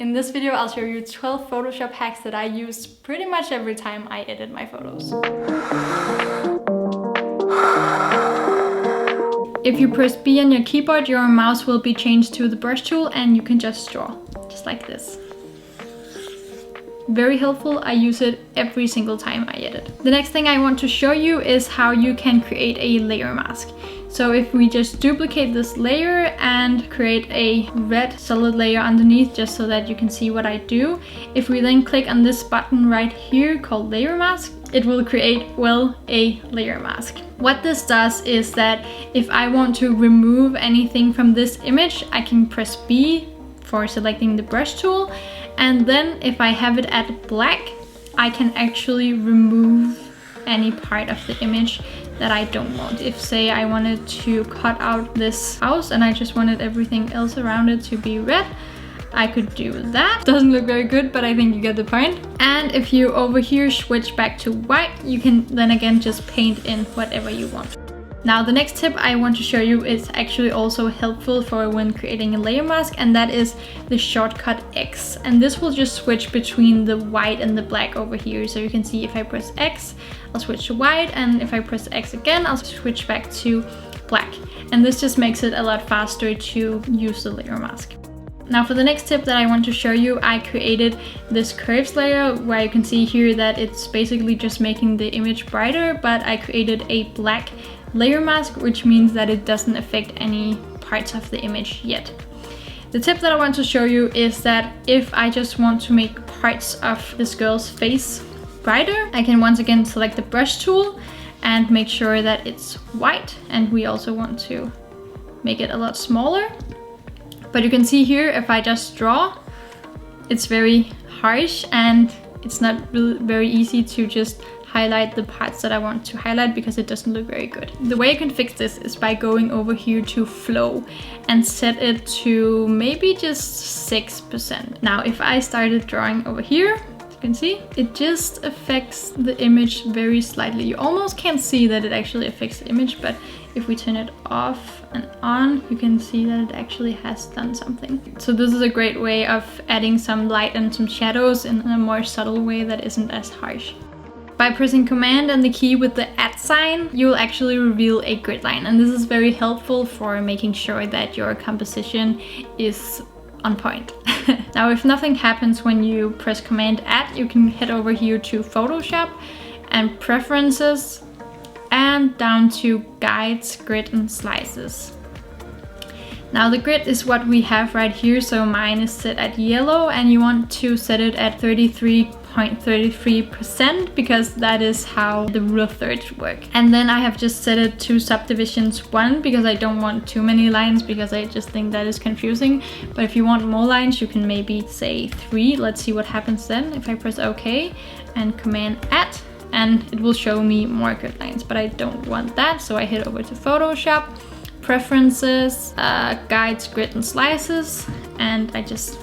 In this video, I'll show you 12 Photoshop hacks that I use pretty much every time I edit my photos. If you press B on your keyboard, your mouse will be changed to the brush tool and you can just draw, just like this. Very helpful, I use it every single time I edit. The next thing I want to show you is how you can create a layer mask. So if we just duplicate this layer and create a red solid layer underneath just so that you can see what I do. If we then click on this button right here called layer mask, it will create, well, a layer mask. What this does is that if I want to remove anything from this image, I can press B for selecting the brush tool. And then if I have it at black, I can actually remove any part of the image that I don't want. If say I wanted to cut out this house and I just wanted everything else around it to be red, I could do that. Doesn't look very good, but I think you get the point. And if you over here switch back to white, you can then again just paint in whatever you want. Now the next tip I want to show you is actually also helpful for when creating a layer mask, and that is the shortcut X. And this will just switch between the white and the black over here. So you can see if I press X, I'll switch to white, and if I press X again, I'll switch back to black. And this just makes it a lot faster to use the layer mask. Now for the next tip that I want to show you, I created this curves layer where you can see here that it's basically just making the image brighter, but I created a black layer mask, which means that it doesn't affect any parts of the image yet. The tip that I want to show you is that if I just want to make parts of this girl's face brighter, I can once again select the brush tool and make sure that it's white, and we also want to make it a lot smaller. But you can see here, if I just draw, it's very harsh and it's not really very easy to just highlight the parts that I want to highlight because it doesn't look very good. The way you can fix this is by going over here to flow and set it to maybe just 6%. Now if I started drawing over here, you can see it just affects the image very slightly. You almost can't see that it actually affects the image, but if we turn it off and on, you can see that it actually has done something. So this is a great way of adding some light and some shadows in a more subtle way that isn't as harsh. By pressing Command and the key with the @ sign, you will actually reveal a grid line. And this is very helpful for making sure that your composition is on point. Now, if nothing happens when you press Command @ you can head over here to Photoshop and Preferences and down to Guides, Grid and Slices. Now the grid is what we have right here, so mine is set at yellow and you want to set it at 33.33% because that is how the rule of thirds work. And then I have just set it to subdivisions 1 because I don't want too many lines because I just think that is confusing. But if you want more lines, you can maybe say 3. Let's see what happens then if I press OK and Command @ and it will show me more grid lines, but I don't want that, so I head over to Photoshop, Preferences, Guides, Grid and Slices, and I just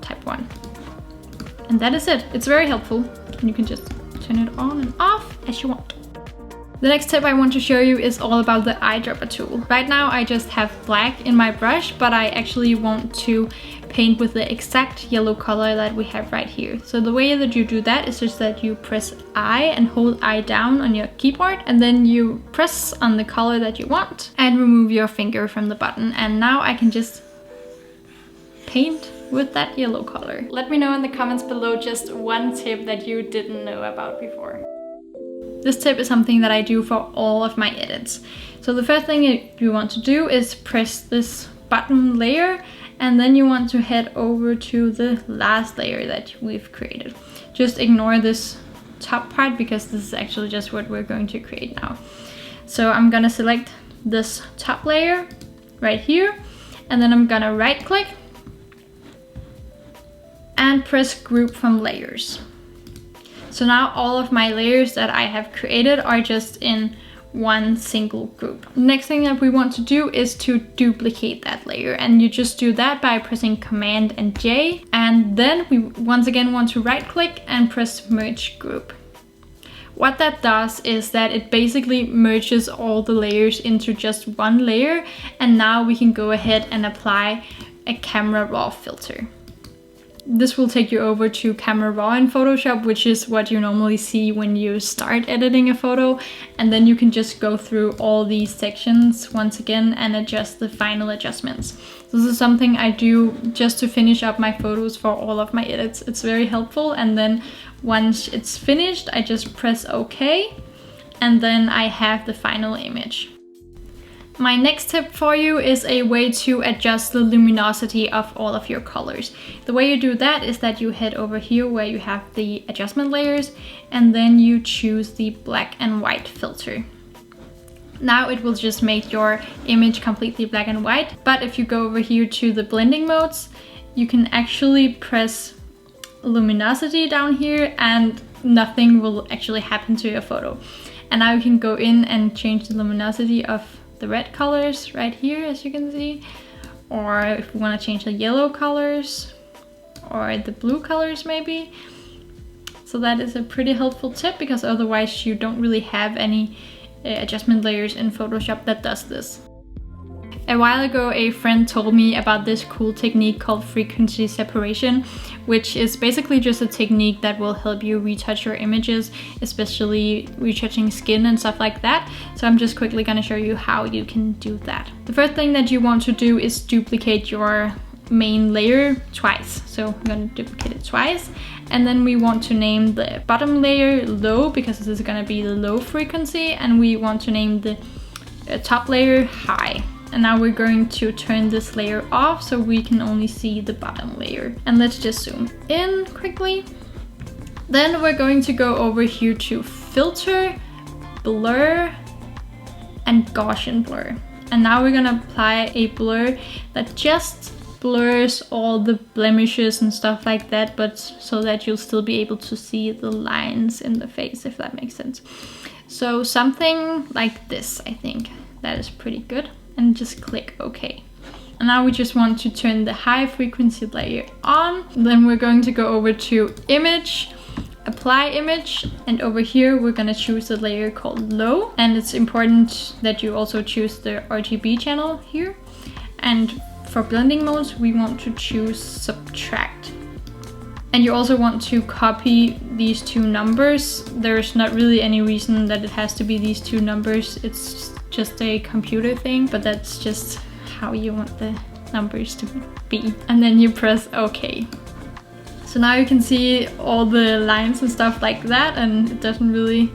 type 1. And that is it. It's very helpful. You can just turn it on and off as you want. The next tip I want to show you is all about the eyedropper tool. Right now I just have black in my brush, but I actually want to paint with the exact yellow color that we have right here. So the way that you do that is just that you press I and hold I down on your keyboard, and then you press on the color that you want and remove your finger from the button. And now I can just paint with that yellow color. Let me know in the comments below just one tip that you didn't know about before. This tip is something that I do for all of my edits. So the first thing you want to do is press this button layer, and then you want to head over to the last layer that we've created. Just ignore this top part because this is actually just what we're going to create now. So I'm gonna select this top layer right here, and then I'm gonna right click and press Group from Layers. So now all of my layers that I have created are just in one single group. Next thing that we want to do is to duplicate that layer, and you just do that by pressing Command and J, and then we once again want to right click and press Merge Group. What that does is that it basically merges all the layers into just one layer, and now we can go ahead and apply a camera raw filter. This will take you over to camera raw in Photoshop, which is what you normally see when you start editing a photo. And then you can just go through all these sections once again and adjust the final adjustments. This is something I do just to finish up my photos for all of my edits. It's very helpful. And then once it's finished, I just press OK. And then I have the final image. My next tip for you is a way to adjust the luminosity of all of your colors. The way you do that is that you head over here where you have the adjustment layers, and then you choose the black and white filter. Now it will just make your image completely black and white. But if you go over here to the blending modes, you can actually press luminosity down here and nothing will actually happen to your photo. And now you can go in and change the luminosity of the red colors right here, as you can see, or if we want to change the yellow colors or the blue colors maybe. So that is a pretty helpful tip, because otherwise you don't really have any adjustment layers in Photoshop that does this. A while ago, a friend told me about this cool technique called frequency separation, which is basically just a technique that will help you retouch your images, especially retouching skin and stuff like that. So I'm just quickly going to show you how you can do that. The first thing that you want to do is duplicate your main layer twice. So I'm going to duplicate it twice. And then we want to name the bottom layer low, because this is going to be the low frequency. And we want to name the top layer high. And now we're going to turn this layer off so we can only see the bottom layer. And let's just zoom in quickly. Then we're going to go over here to filter, blur, and Gaussian blur. And now we're gonna apply a blur that just blurs all the blemishes and stuff like that, but so that you'll still be able to see the lines in the face, if that makes sense. So something like this, I think that is pretty good. And just click OK. And now we just want to turn the high frequency layer on. Then we're going to go over to image, apply image, and over here we're going to choose the layer called low. And it's important that you also choose the RGB channel here. And for blending modes, we want to choose subtract. And you also want to copy these two numbers. There's not really any reason that it has to be these two numbers. It's just a computer thing, but that's just how you want the numbers to be. And then you press OK. So now you can see all the lines and stuff like that, and it doesn't really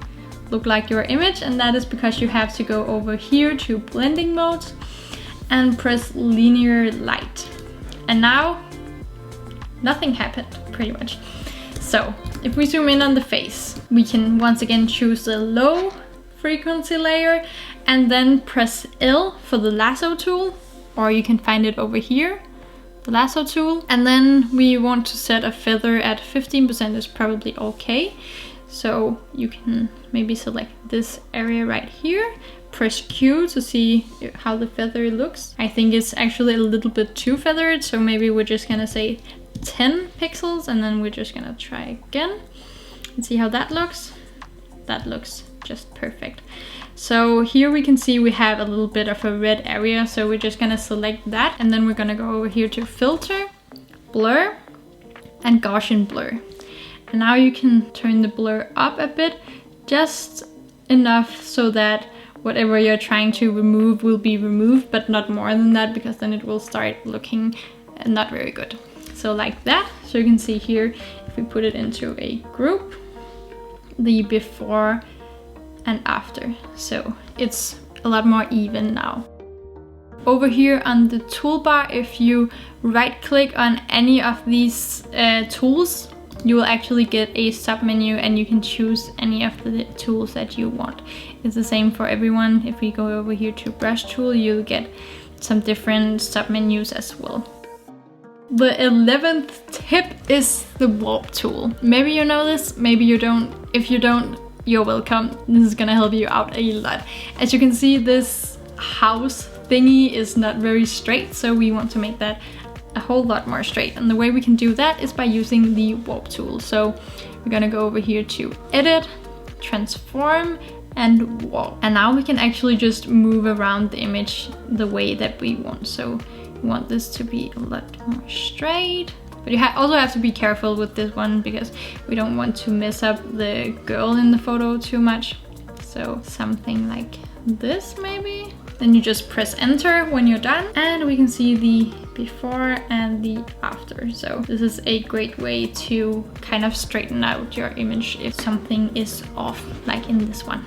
look like your image. And that is because you have to go over here to blending modes and press linear light. And now nothing happened, pretty much. So if we zoom in on the face, we can once again choose the low frequency layer and then press L for the lasso tool, or you can find it over here, the lasso tool. And then we want to set a feather at 15% is probably okay. So you can maybe select this area right here, press Q to see how the feather looks. I think it's actually a little bit too feathered, so maybe we're just gonna say 10 pixels, and then we're just gonna try again and see how that looks. That looks just perfect. So here we can see we have a little bit of a red area, so we're just gonna select that, and then we're gonna go over here to filter, blur, and Gaussian blur. And now you can turn the blur up a bit, just enough so that whatever you're trying to remove will be removed, but not more than that, because then it will start looking not very good. So like that. So you can see here, if we put it into a group, the before and after. So it's a lot more even now. Over here on the toolbar, if you right click on any of these tools, you will actually get a submenu and you can choose any of the tools that you want. It's the same for everyone. If we go over here to brush tool, you'll get some different submenus as well. The 11th tip is the warp tool. Maybe you know this, maybe you don't. If you don't, you're welcome. This is gonna help you out a lot. As you can see, this house thingy is not very straight, so we want to make that a whole lot more straight. And the way we can do that is by using the warp tool. So we're gonna go over here to edit, transform, and warp. And now we can actually just move around the image the way that we want. So want this to be a lot more straight. But you also have to be careful with this one because we don't want to mess up the girl in the photo too much. So something like this maybe. Then you just press enter when you're done, and we can see the before and the after. So this is a great way to kind of straighten out your image if something is off, like in this one.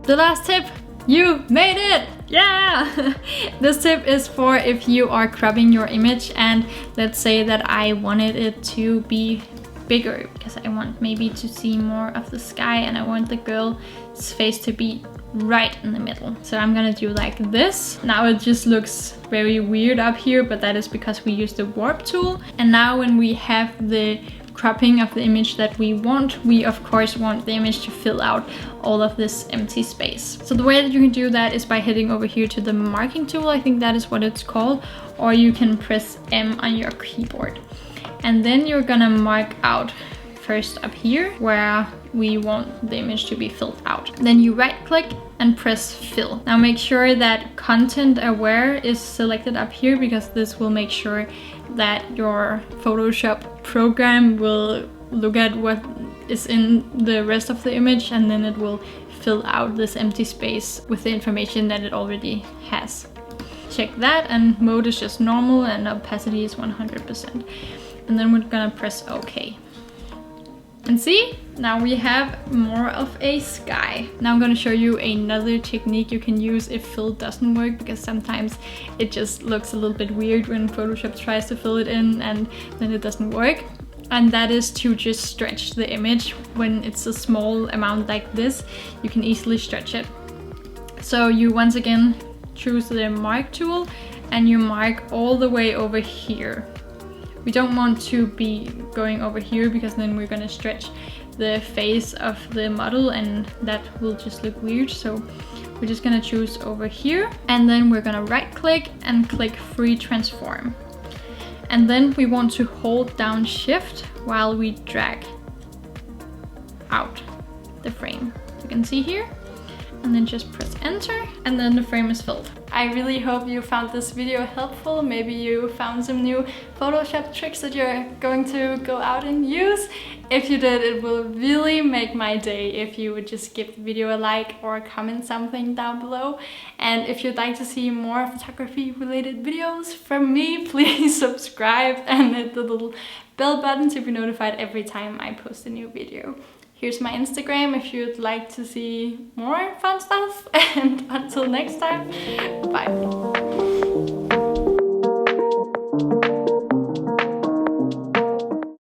The last tip, you made it! Yeah! This tip is for if you are cropping your image and let's say that I wanted it to be bigger because I want maybe to see more of the sky and I want the girl's face to be right in the middle. So I'm gonna do like this. Now it just looks very weird up here, but that is because we use the warp tool. And now when we have the cropping of the image that we want, we of course want the image to fill out all of this empty space. So the way that you can do that is by heading over here to the marking tool, I think that is what it's called, or you can press M on your keyboard. And then you're gonna mark out first up here where we want the image to be filled out. Then you right click and press fill. Now make sure that content aware is selected up here because this will make sure that your Photoshop program will look at what is in the rest of the image and then it will fill out this empty space with the information that it already has. Check that, and mode is just normal and opacity is 100%. And then we're gonna press OK. And see, now we have more of a sky. Now I'm gonna show you another technique you can use if fill doesn't work, because sometimes it just looks a little bit weird when Photoshop tries to fill it in and then it doesn't work. And that is to just stretch the image. When it's a small amount like this, you can easily stretch it. So you once again choose the mark tool and you mark all the way over here. We don't want to be going over here because then we're gonna stretch the face of the model and that will just look weird. So we're just gonna choose over here and then we're gonna right click and click free transform. And then we want to hold down shift while we drag out the frame. You can see here. And then just press enter and then the frame is filled. I really hope you found this video helpful. Maybe you found some new Photoshop tricks that you're going to go out and use. If you did, it will really make my day if you would just give the video a like or comment something down below. And if you'd like to see more photography related videos from me, please subscribe and hit the little bell button to be notified every time I post a new video. Here's my Instagram if you'd like to see more fun stuff, and until next time, bye.